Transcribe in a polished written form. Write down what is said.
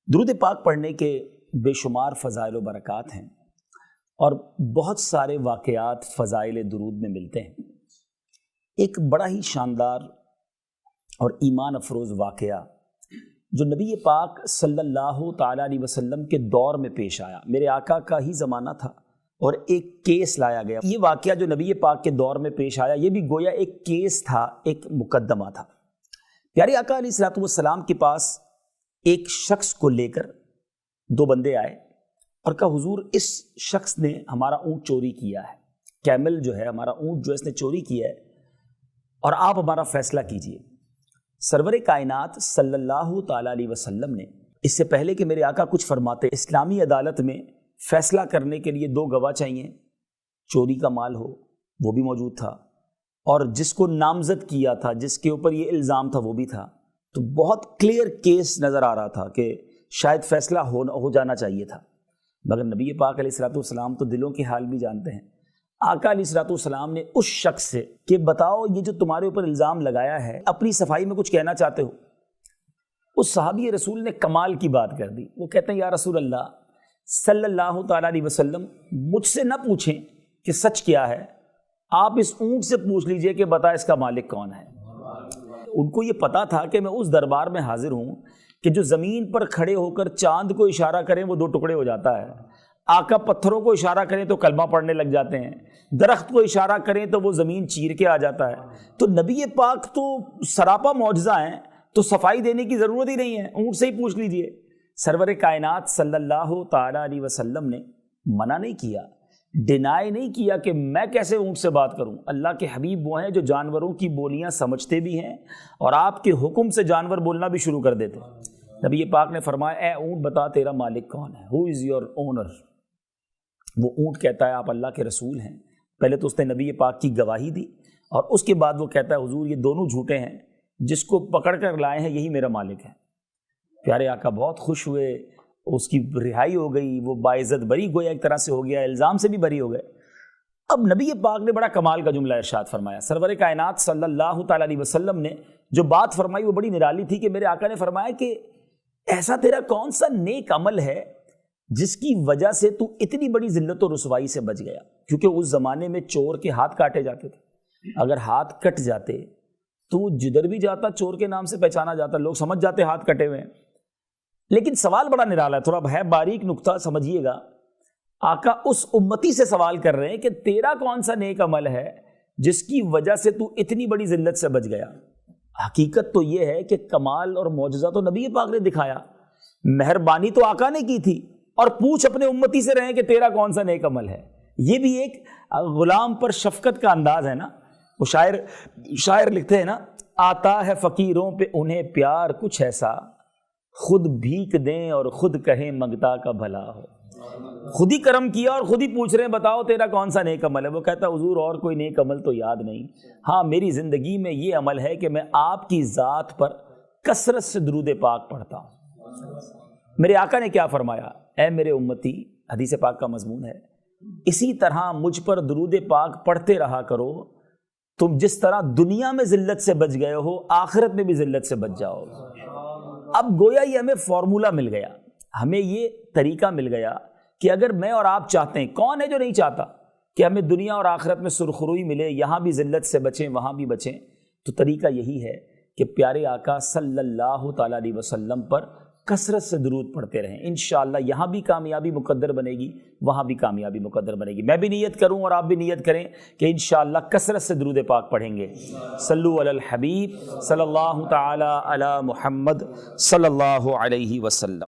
درود پاک پڑھنے کے بے شمار فضائل و برکات ہیں اور بہت سارے واقعات فضائل درود میں ملتے ہیں۔ ایک بڑا ہی شاندار اور ایمان افروز واقعہ جو نبی پاک صلی اللہ تعالیٰ علیہ وسلم کے دور میں پیش آیا، میرے آقا کا ہی زمانہ تھا اور ایک کیس لایا گیا۔ یہ واقعہ جو نبی پاک کے دور میں پیش آیا یہ بھی گویا ایک کیس تھا، ایک مقدمہ تھا۔ پیارے آقا علیہ الصلوۃ والسلام کے پاس ایک شخص کو لے کر دو بندے آئے اور کہا حضور اس شخص نے ہمارا اونٹ چوری کیا ہے، کیمل جو ہے ہمارا اونٹ جو اس نے چوری کیا ہے اور آپ ہمارا فیصلہ کیجئے۔ سرور کائنات صلی اللہ تعالیٰ علیہ وسلم نے اس سے پہلے کہ میرے آقا کچھ فرماتے، اسلامی عدالت میں فیصلہ کرنے کے لیے دو گواہ چاہیے، چوری کا مال ہو وہ بھی موجود تھا اور جس کو نامزد کیا تھا، جس کے اوپر یہ الزام تھا وہ بھی تھا، تو بہت کلیئر کیس نظر آ رہا تھا کہ شاید فیصلہ ہو جانا چاہیے تھا۔ مگر نبی پاک علیہ الصلوۃ والسلام تو دلوں کے حال بھی جانتے ہیں۔ آقا علیہ الصلوۃ والسلام نے اس شخص سے کہ بتاؤ یہ جو تمہارے اوپر الزام لگایا ہے اپنی صفائی میں کچھ کہنا چاہتے ہو؟ اس صحابی رسول نے کمال کی بات کر دی، وہ کہتے ہیں یا رسول اللہ صلی اللہ تعالیٰ علیہ وسلم مجھ سے نہ پوچھیں کہ سچ کیا ہے، آپ اس اونٹ سے پوچھ لیجئے کہ بتا اس کا مالک کون ہے۔ ان کو یہ پتا تھا کہ میں اس دربار میں حاضر ہوں کہ جو زمین پر کھڑے ہو کر چاند کو اشارہ کریں وہ دو ٹکڑے ہو جاتا ہے، آقا پتھروں کو اشارہ کریں تو کلمہ پڑھنے لگ جاتے ہیں، درخت کو اشارہ کریں تو وہ زمین چیر کے آ جاتا ہے۔ تو نبی پاک تو سراپا معجزہ ہیں، تو صفائی دینے کی ضرورت ہی نہیں ہے، اونٹ سے ہی پوچھ لیجئے۔ سرور کائنات صلی اللہ تعالیٰ علیہ وسلم نے منع نہیں کیا، ڈینائی نہیں کیا کہ میں کیسے اونٹ سے بات کروں۔ اللہ کے حبیب وہ ہیں جو جانوروں کی بولیاں سمجھتے بھی ہیں اور آپ کے حکم سے جانور بولنا بھی شروع کر دیتے۔ نبی پاک نے فرمایا اے اونٹ بتا تیرا مالک کون ہے، ہو از یور اونر؟ وہ اونٹ کہتا ہے آپ اللہ کے رسول ہیں۔ پہلے تو اس نے نبی پاک کی گواہی دی اور اس کے بعد وہ کہتا ہے حضور یہ دونوں جھوٹے ہیں، جس کو پکڑ کر لائے ہیں یہی میرا مالک ہے۔ پیارے آقا بہت خوش ہوئے، اس کی رہائی ہو گئی، وہ باعزت بری گویا ایک طرح سے ہو گیا، الزام سے بھی بری ہو گئے۔ اب نبی پاک نے بڑا کمال کا جملہ ارشاد فرمایا۔ سرور کائنات صلی اللہ تعالیٰ علیہ وسلم نے جو بات فرمائی وہ بڑی نرالی تھی کہ میرے آقا نے فرمایا کہ ایسا تیرا کون سا نیک عمل ہے جس کی وجہ سے تو اتنی بڑی ذلت و رسوائی سے بچ گیا؟ کیونکہ اس زمانے میں چور کے ہاتھ کاٹے جاتے تھے، اگر ہاتھ کٹ جاتے تو جدھر بھی جاتا چور کے نام سے پہچانا جاتا، لوگ سمجھ جاتے ہاتھ کٹے ہوئے ہیں۔ لیکن سوال بڑا نرالا ہے، تھوڑا ہے باریک نقطہ سمجھیے گا۔ آقا اس امتی سے سوال کر رہے ہیں کہ تیرا کون سا نیک عمل ہے جس کی وجہ سے تو اتنی بڑی ذلت سے بچ گیا؟ حقیقت تو یہ ہے کہ کمال اور معجزہ تو نبی پاک نے دکھایا، مہربانی تو آقا نے کی تھی، اور پوچھ اپنے امتی سے رہے کہ تیرا کون سا نیک عمل ہے۔ یہ بھی ایک غلام پر شفقت کا انداز ہے نا۔ وہ شاعر لکھتے ہیں نا، آتا ہے فقیروں پہ انہیں پیار کچھ ایسا، خود بھیک دیں اور خود کہیں منگتا کا بھلا ہو۔ خود ہی کرم کیا اور خود ہی پوچھ رہے ہیں بتاؤ تیرا کون سا نیک عمل ہے۔ وہ کہتا حضور اور کوئی نیک عمل تو یاد نہیں، ہاں میری زندگی میں یہ عمل ہے کہ میں آپ کی ذات پر کثرت سے درود پاک پڑھتا ہوں۔ میرے آقا نے کیا فرمایا؟ اے میرے امتی، حدیث پاک کا مضمون ہے، اسی طرح مجھ پر درود پاک پڑھتے رہا کرو، تم جس طرح دنیا میں ذلت سے بچ گئے ہو آخرت میں بھی ذلت سے بچ جاؤ۔ اب گویا یہ ہمیں فارمولا مل گیا، ہمیں یہ طریقہ مل گیا کہ اگر میں اور آپ چاہتے ہیں، کون ہے جو نہیں چاہتا کہ ہمیں دنیا اور آخرت میں سرخروئی ملے، یہاں بھی ذلت سے بچیں وہاں بھی بچیں، تو طریقہ یہی ہے کہ پیارے آقا صلی اللہ تعالیٰ علیہ وسلم پر کثرت سے درود پڑھتے رہیں۔ انشاءاللہ یہاں بھی کامیابی مقدر بنے گی، وہاں بھی کامیابی مقدر بنے گی۔ میں بھی نیت کروں اور آپ بھی نیت کریں کہ انشاءاللہ کثرت سے درود پاک پڑھیں گے۔ صلو علی الحبیب صلی اللہ تعالی علی محمد صلی اللہ علیہ وسلم۔